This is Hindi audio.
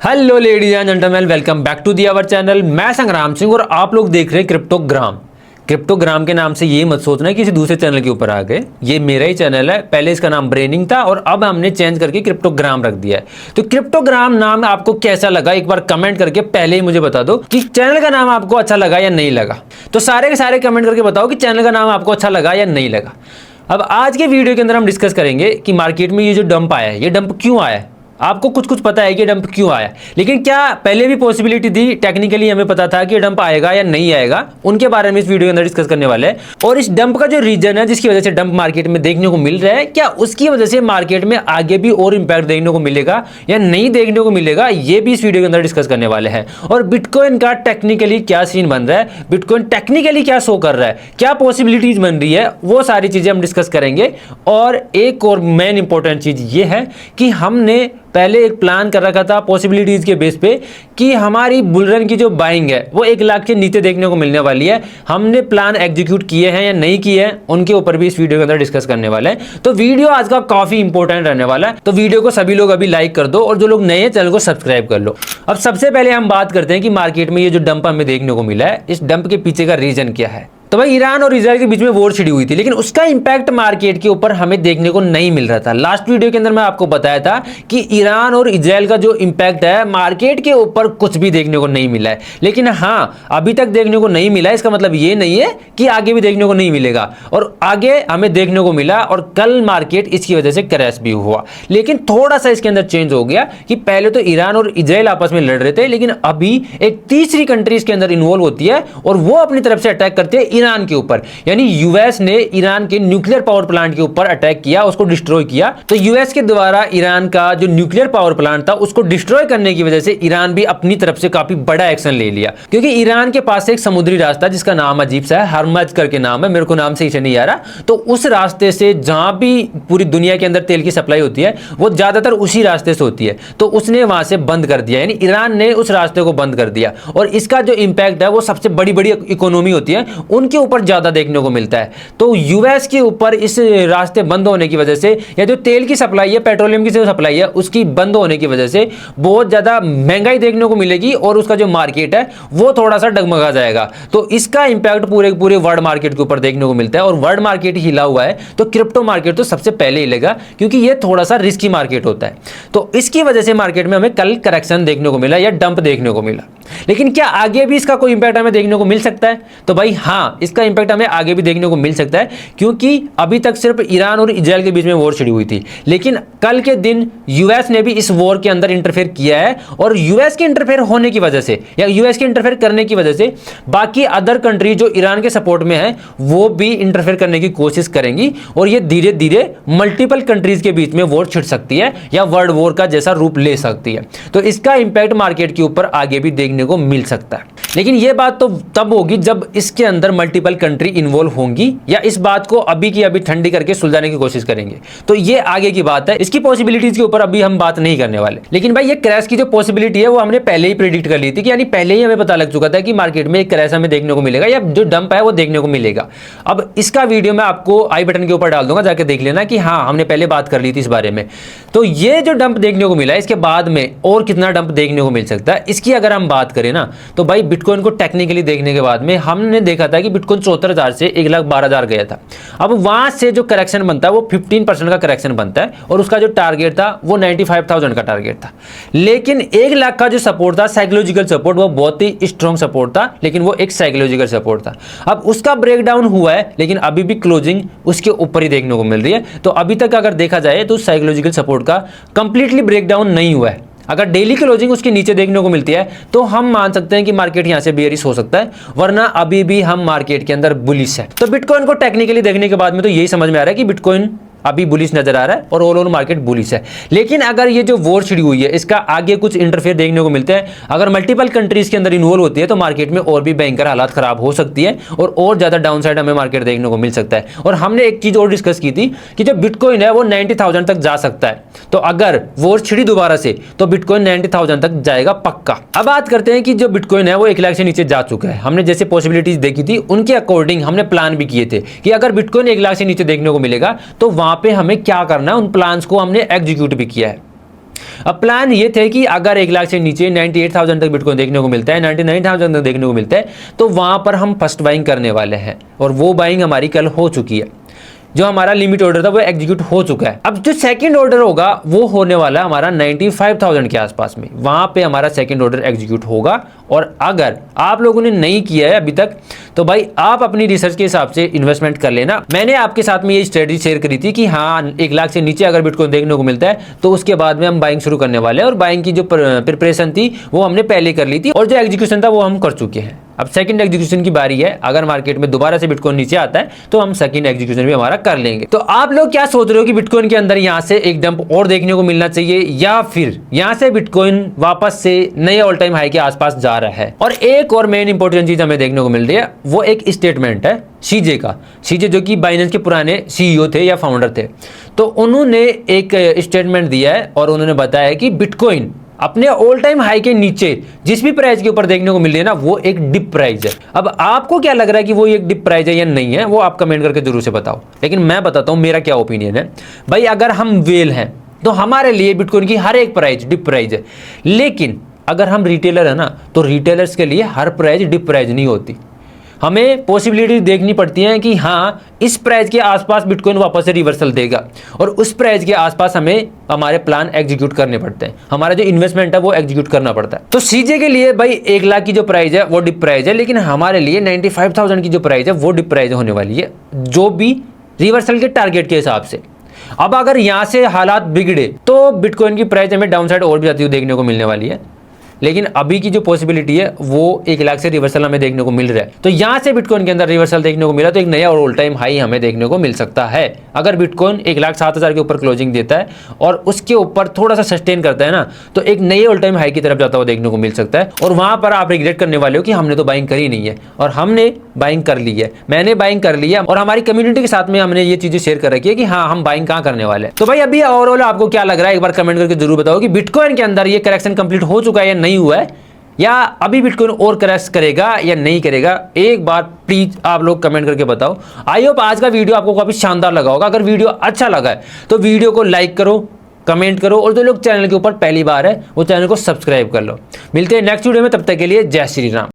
Hello ladies and gentleman, welcome back to the our channel. मैं संग्राम सिंह और आप लोग देख रहे हैं क्रिप्टोग्राम। क्रिप्टोग्राम के नाम से ये मत सोचना कि किसी दूसरे चैनल के ऊपर आ गए, ये मेरा ही चैनल है। पहले इसका नाम ब्रेनिंग था और अब हमने चेंज करके क्रिप्टोग्राम रख दिया है। तो क्रिप्टोग्राम नाम आपको कैसा लगा, एक बार कमेंट करके पहले ही मुझे बता दो कि चैनल का नाम आपको अच्छा लगा या नहीं लगा। तो सारे के सारे कमेंट करके बताओ कि चैनल का नाम आपको अच्छा लगा या नहीं लगा। अब आज के वीडियो के अंदर हम डिस्कस करेंगे कि मार्केट में ये जो डंप आया है, ये डंप क्यों आया है। आपको कुछ पता है कि डंप क्यों आया, लेकिन क्या पहले भी पॉसिबिलिटी थी, टेक्निकली हमें पता था कि डंप आएगा या नहीं आएगा, उनके बारे में इस वीडियो के अंदर डिस्कस करने वाले हैं। और इस डंप का जो रीजन है जिसकी वजह से डंप मार्केट में देखने को मिल रहा है, क्या उसकी वजह से मार्केट में आगे भी और इंपैक्ट देखने को मिलेगा या नहीं देखने को मिलेगा, ये भी इस वीडियो के अंदर डिस्कस करने वाले हैं। और बिटकॉइन का टेक्निकली क्या सीन बन रहा है, बिटकॉइन टेक्निकली क्या शो कर रहा है, क्या पॉसिबिलिटीज बन रही है, वो सारी चीजें हम डिस्कस करेंगे। और एक और मेन इंपॉर्टेंट चीज ये है कि हमने पहले एक प्लान कर रखा था पॉसिबिलिटीज के बेस पे कि हमारी बुलरन की जो बाइंग है वो 1 लाख के नीचे देखने को मिलने वाली है। हमने प्लान एग्जीक्यूट किए हैं या नहीं किए हैं, उनके ऊपर भी इस वीडियो के अंदर डिस्कस करने वाले हैं। तो वीडियो आज का काफी इंपॉर्टेंट रहने वाला है, तो वीडियो को सभी लोग अभी लाइक कर दो और जो लोग नए हैं चैनल को सब्सक्राइब कर लो। अब सबसे पहले हम बात करते हैं कि मार्केट में ये जो डंप हमें देखने को मिला है, इस डंप के पीछे का रीजन क्या है। तो भाई ईरान और इजराइल के बीच में वॉर छिड़ी हुई थी, लेकिन उसका इंपैक्ट मार्केट के ऊपर हमें देखने को नहीं मिल रहा था। लास्ट वीडियो के अंदर मैं आपको बताया था कि ईरान और इजराइल का जो इंपैक्ट है मार्केट के ऊपर कुछ भी देखने को नहीं मिला है। लेकिन हाँ, अभी तक देखने को नहीं मिला है, इसका मतलब ये नहीं है कि आगे भी देखने को नहीं मिलेगा। और आगे हमें देखने को मिला और कल मार्केट इसकी वजह से क्रैश भी हुआ। लेकिन थोड़ा सा इसके अंदर चेंज हो गया कि पहले तो ईरान और इजराइल आपस में लड़ रहे थे, लेकिन अभी एक तीसरी कंट्री इसके अंदर इन्वॉल्व होती है और वो अपनी तरफ से अटैक करती है ईरान के ऊपर। यानी यूएस ने ईरान के न्यूक्लियर पावर प्लांट के ऊपर अटैक किया, उसको डिस्ट्रॉय किया। तो यूएस के द्वारा ईरान का जो न्यूक्लियर पावर प्लांट था उसको डिस्ट्रॉय करने की वजह से ईरान भी अपनी तरफ से काफी बड़ा एक्शन ले लिया, क्योंकि ईरान के पास एक समुद्री रास्ता जिसका नाम अजीब सा है, हरमज करके नाम है, मेरे को नाम से इसे नहीं आ रहा। तो उस रास्ते से जहां भी पूरी दुनिया के अंदर तेल की सप्लाई होती है वो ज्यादातर उसी रास्ते से होती है। तो उसने वहां से बंद कर दिया, यानी ईरान ने उस रास्ते को बंद कर दिया। और इसका जो इंपैक्ट है वो सबसे बड़ी बड़ी इकोनॉमी होती है उनके ऊपर ज्यादा देखने को मिलता है। तो यूएस के ऊपर इस रास्ते बंद होने की वजह से, या जो तेल की सप्लाई है, पेट्रोलियम की जो सप्लाई है, उसकी बंद होने की वजह से बहुत ज्यादा महंगाई देखने को मिलेगी और उसका जो मार्केट है वो थोड़ा सा डगमगा जाएगा। तो इसका इंपैक्ट पूरे वर्ल्ड मार्केट के ऊपर देखने को मिलता है। और वर्ल्ड मार्केट हिला हुआ है तो क्रिप्टो मार्केट तो सबसे पहले हिलेगा, क्योंकि ये थोड़ा सा रिस्की मार्केट होता है। तो इसकी वजह से मार्केट में हमें कल करेक्शन देखने को मिला या डंप देखने को मिला। लेकिन क्या आगे भी इसका कोई इंपैक्ट हमें देखने को मिल सकता है? तो भाई हाँ, इसका इंपैक्ट हमें आगे भी देखने को मिल सकता है, क्योंकि अभी तक सिर्फ ईरान और इजराइल के बीच में वॉर छिड़ी हुई थी। लेकिन कल के दिन यूएस ने भी इस वॉर के अंदर इंटरफेयर किया है, और यूएस के इंटरफेयर होने की वजह से या यूएस के इंटरफेयर करने की वजह से बाकी अदर कंट्री जो ईरान के सपोर्ट में है वो भी इंटरफेयर करने की कोशिश करेंगी। और ये धीरे धीरे मल्टीपल कंट्रीज के बीच में वॉर छिड़ सकती है या वर्ल्ड वॉर का जैसा रूप ले सकती है। तो इसका इंपैक्ट मार्केट के ऊपर आगे भी देखने को मिल सकता है। लेकिन यह बात तो तब होगी जब इसके अंदर मल्टीपल कंट्री इन्वॉल्व होंगी, या इस बात को अभी की अभी ठंडी करके सुलझाने की कोशिश करेंगे। तो ये आगे की बात है, इसकी पॉसिबिलिटीज के ऊपर अभी हम बात नहीं करने वाले। लेकिन भाई ये क्रैश की जो पॉसिबिलिटी है वो हमने पहले ही प्रेडिक्ट कर ली थी, कि यानी पहले ही हमें पता लग चुका था कि मार्केट में एक क्रैश हमें देखने को मिलेगा या जो डंप है वो देखने को मिलेगा। अब इसका वीडियो मैं आपको आई बटन के ऊपर डाल दूंगा, जाके देख लेना कि हाँ, हमने पहले बात कर ली थी इस बारे में। तो ये जो डंप देखने को मिला है, इसके बाद में और कितना डंप देखने को मिल सकता है, इसकी अगर हम बात करें ना, तो भाई बिटकॉइन को टेक्निकली देखने के बाद में हमने देखा था कि बिटकॉइन 74,000 से 1,12,000 गया था। अब वहां से जो करेक्शन बनता है वो 15% का करेक्शन बनता है, और उसका जो टारगेट था वो 95,000 का टारगेट था। लेकिन 1 लाख का जो सपोर्ट था, साइकोलॉजिकल सपोर्ट, वो बहुत ही स्ट्रॉन्ग सपोर्ट था, लेकिन वो एक साइकोलॉजिकल सपोर्ट था। अब उसका ब्रेकडाउन हुआ है, लेकिन अभी भी क्लोजिंग उसके ऊपर ही देखने को मिल रही है। तो अभी तक अगर देखा जाए तो साइकोलॉजिकल सपोर्ट का कंप्लीटली ब्रेकडाउन नहीं हुआ है। अगर डेली क्लोजिंग उसके नीचे देखने को मिलती है तो हम मान सकते हैं कि मार्केट यहां से बेयरिश हो सकता है, वरना अभी भी हम मार्केट के अंदर बुलिश है। तो बिटकॉइन को टेक्निकली देखने के बाद में तो यही समझ में आ रहा है कि बिटकॉइन अभी बुलिश नजर आ रहा है और ऑल ओवर मार्केट बुलिश है। लेकिन अगर ये जो वॉर छिड़ी हुई है इसका आगे कुछ इंटरफेयर देखने को मिलते हैं, अगर मल्टीपल कंट्रीज के अंदर इन्वॉल्व होती है, तो मार्केट में और भी भयंकर हालात खराब हो सकती है और ज्यादा डाउनसाइड हमें मार्केट देखने को मिल सकता है। और हमने एक चीज और डिस्कस की थी कि जो बिटकॉइन है वो 90,000 तक जा सकता है। तो अगर वॉर छिड़ी दोबारा से तो बिटकॉइन 90,000 तक जाएगा पक्का। अब बात करते हैं कि जो बिटकॉइन है वो 1 लाख से नीचे जा चुका है। हमने जैसे पॉसिबिलिटीज देखी थी उनके अकॉर्डिंग हमने प्लान भी किए थे कि अगर बिटकॉइन 1 लाख से नीचे देखने को मिलेगा तो वहां पे हमें क्या करना है, उन प्लान्स को हमने एग्जीक्यूट भी किया है। अब प्लान ये थे कि अगर 1 लाख से नीचे 98,000 तक बिटकॉइन देखने को मिलता है, 99,000 तक देखने को मिलता है, तो वहां पर हम फर्स्ट बाइंग करने वाले हैं। और वो बाइंग हमारी कल हो चुकी है। जो हमारा लिमिट ऑर्डर था वो एग्जीक्यूट हो चुका है। अब जो सेकंड ऑर्डर होगा वो होने वाला है हमारा 95,000 के आसपास में, वहां पे हमारा सेकंड ऑर्डर एग्जीक्यूट होगा। और अगर आप लोगों ने नहीं किया है अभी तक, तो भाई आप अपनी रिसर्च के हिसाब से इन्वेस्टमेंट कर लेना। मैंने आपके साथ में ये स्ट्रेटजी शेयर करी थी कि हाँ 1 लाख से नीचे अगर बिटकॉइन देखने को मिलता है तो उसके बाद में हम बाइंग शुरू करने वाले हैं। और बाइंग की जो प्रिपरेशन थी वो हमने पहले कर ली थी, और जो एग्जीक्यूशन था वो हम कर चुके हैं। अब सेकंड एग्जीक्यूशन की बारी है। अगर मार्केट में दोबारा से बिटकॉइन नीचे आता है तो हम सेकंड एग्जीक्यूशन भी हमारा कर लेंगे। तो आप लोग क्या सोच रहे हो कि बिटकॉइन के अंदर यहां से एक डंप और देखने को मिलना चाहिए, या फिर यहां से बिटकॉइन वापस से नए ऑल टाइम हाई के आसपास जा रहा है? और एक और मेन इंपॉर्टेंट चीज हमें देखने को मिल रही है, वो एक स्टेटमेंट है सीजे का। सीजे जो कि बाइनेंस के पुराने सीईओ थे या फाउंडर थे, तो उन्होंने एक स्टेटमेंट दिया है और उन्होंने बताया कि बिटकॉइन अपने ऑल टाइम हाई के नीचे जिस भी प्राइस के ऊपर देखने को मिल रही है ना, वो एक डिप प्राइस है। अब आपको क्या लग रहा है कि वो एक डिप प्राइस है या नहीं है, वो आप कमेंट करके जरूर से बताओ। लेकिन मैं बताता हूं मेरा क्या ओपिनियन है। भाई अगर हम वेल हैं तो हमारे लिए बिटकॉइन की हर एक प्राइस डिप प्राइस है। लेकिन अगर हम रिटेलर है ना, तो रिटेलर्स के लिए हर प्राइस डिप प्राइस नहीं होती। हमें पॉसिबिलिटी देखनी पड़ती है कि हाँ इस प्राइस के आसपास बिटकॉइन वापस से रिवर्सल देगा, और उस प्राइस के आसपास हमें हमारे प्लान एग्जीक्यूट करने पड़ते हैं। हमारा जो इन्वेस्टमेंट है वो एग्जीक्यूट करना पड़ता है। तो सीजे के लिए भाई 1 लाख की जो प्राइस है वो डिप प्राइस है, लेकिन हमारे लिए 95,000 की जो प्राइस है वो डिप प्राइस होने वाली है, जो भी रिवर्सल के टारगेट के हिसाब से। अब अगर यहां से हालात बिगड़े तो बिटकॉइन की प्राइस हमें डाउन साइड और भी जाती हुई देखने को मिलने वाली है। लेकिन अभी की जो पॉसिबिलिटी है वो 1 लाख से रिवर्सल हमें देखने को मिल रहा है। तो यहां से बिटकॉइन के अंदर रिवर्सल देखने को मिला तो एक नया और ऑल टाइम हाई हमें देखने को मिल सकता है। अगर बिटकॉइन 1,07,000 के ऊपर क्लोजिंग देता है और उसके ऊपर थोड़ा सा सस्टेन करता है ना, तो एक नए ऑल टाइम हाई की तरफ जाता हुआ देखने को मिल सकता है। और वहां पर आप रिग्रेट करने वाले हो कि हमने तो बाइंग करी नहीं है। और हमने बाइंग कर ली है, मैंने बाइंग कर लिया, और हमारी कम्युनिटी के साथ में हमने ये चीजें शेयर कर रखी है कि हाँ हम बाइंग कहां करने वाले हैं। तो भाई अभी ओवरऑल आपको क्या लग रहा है, एक बार कमेंट करके जरूर बताओ कि बिटकॉइन के अंदर ये करेक्शन कंप्लीट हो चुका है या नहीं हुआ है, या अभी बिटकॉइन और क्रैश करेगा या नहीं करेगा। एक बार प्लीज आप लोग कमेंट करके बताओ। आई होप आज का वीडियो आपको काफी शानदार लगा होगा। अगर वीडियो अच्छा लगा है तो वीडियो को लाइक करो, कमेंट करो, और जो लोग चैनल के ऊपर पहली बार है वो चैनल को सब्सक्राइब कर लो। मिलते हैं नेक्स्ट वीडियो में, तब तक के लिए जय श्री राम।